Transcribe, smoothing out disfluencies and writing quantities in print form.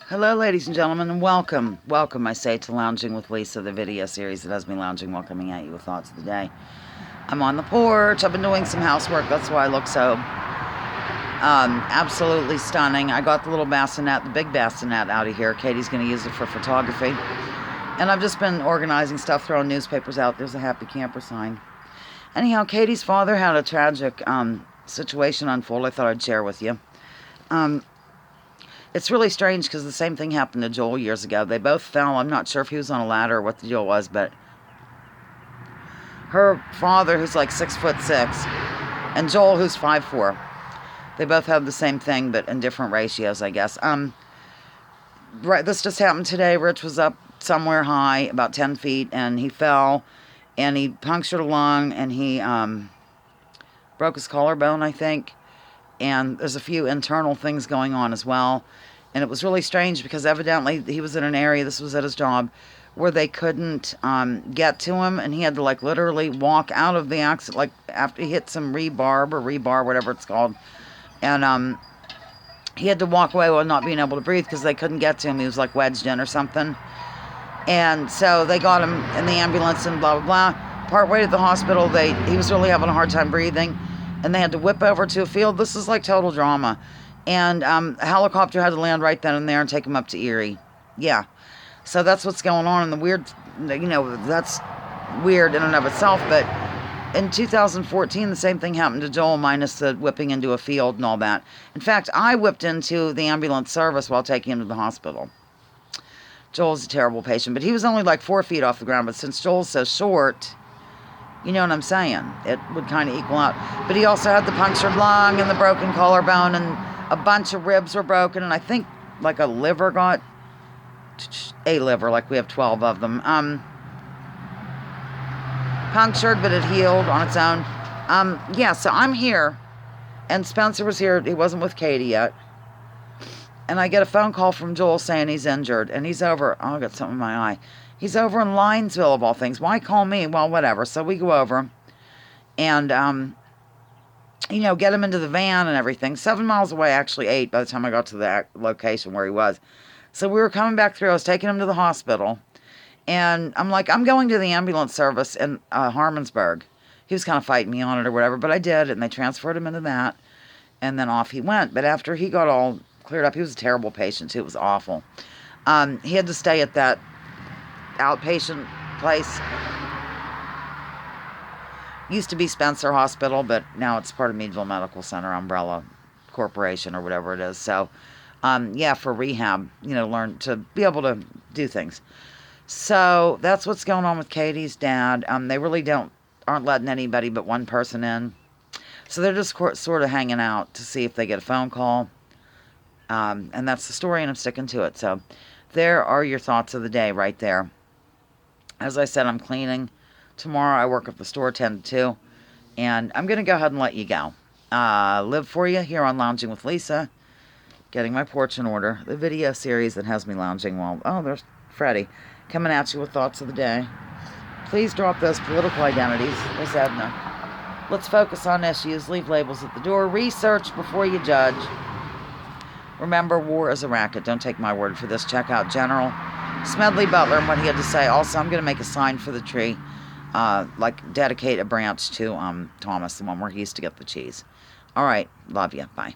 Hello, ladies and gentlemen, and welcome. Welcome, I say, to Lounging with Lisa, the video series that has me lounging while coming at you with thoughts of the day. I'm on the porch. I've been doing some housework. That's why I look so absolutely stunning. I got the little bassinet, the big bassinet out of here. Katie's going to use it for photography. And I've just been organizing stuff, throwing newspapers out. There's a happy camper sign. Anyhow, Katie's father had a tragic situation unfold I thought I'd share with you. It's really strange because the same thing happened to Joel years ago. They both fell. I'm not sure if he was on a ladder or what the deal was, but her father, who's like 6'6", and Joel, who's 5'4", they both have the same thing, but in different ratios, I guess. Right, this just happened today. Rich was up somewhere high, about 10 feet, and he fell, and he punctured a lung, and he broke his collarbone, I think. And there's a few internal things going on as well. And it was really strange because evidently he was in an area, this was at his job, where they couldn't get to him. And he had to like literally walk out of the accident, like after he hit some rebar, whatever it's called. And he had to walk away while not being able to breathe because they couldn't get to him. He was like wedged in or something. And so they got him in the ambulance and blah, blah, blah. Partway to the hospital, he was really having a hard time breathing. And they had to whip over to a field. This is like total drama. And a helicopter had to land right then and there and take him up to Erie. Yeah. So that's what's going on. And the weird, that's weird in and of itself. But in 2014, the same thing happened to Joel, minus the whipping into a field and all that. In fact, I whipped into the ambulance service while taking him to the hospital. Joel's a terrible patient, but he was only like 4 feet off the ground. But since Joel's so short, you know what I'm saying? It would kind of equal out. But he also had the punctured lung and the broken collarbone, and a bunch of ribs were broken, and I think like a liver, like we have 12 of them. Punctured, but it healed on its own. Yeah, so I'm here, and Spencer was here. He wasn't with Katie yet. And I get a phone call from Joel saying he's injured, and he's over. Oh, I got something in my eye. He's over in Linesville, of all things. Why call me? Well, whatever. So we go over and, get him into the van and everything. 7 miles away, actually 8 by the time I got to the location where he was. So we were coming back through. I was taking him to the hospital. And I'm like, I'm going to the ambulance service in Harmonsburg. He was kind of fighting me on it or whatever, but I did. And they transferred him into that. And then off he went. But after he got all cleared up, he was a terrible patient too. It was awful. He had to stay at that outpatient place. Used to be Spencer Hospital, but now it's part of Meadville Medical Center Umbrella Corporation or whatever it is. So, for rehab, learn to be able to do things. So that's what's going on with Katie's dad. They really aren't letting anybody but one person in. So they're just sort of hanging out to see if they get a phone call. And that's the story, and I'm sticking to it. So there are your thoughts of the day right there. As I said, I'm cleaning. Tomorrow I work at the store 10 to 2. And I'm going to go ahead and let you go. Live for you here on Lounging with Lisa. Getting my porch in order. The video series that has me lounging while... Oh, there's Freddie. Coming at you with thoughts of the day. Please drop those political identities. There's Edna. Let's focus on issues. Leave labels at the door. Research before you judge. Remember, war is a racket. Don't take my word for this. Check out General Smedley Butler and what he had to say. Also, I'm going to make a sign for the tree. Dedicate a branch to Thomas, the one where he used to get the cheese. All right. Love you. Bye.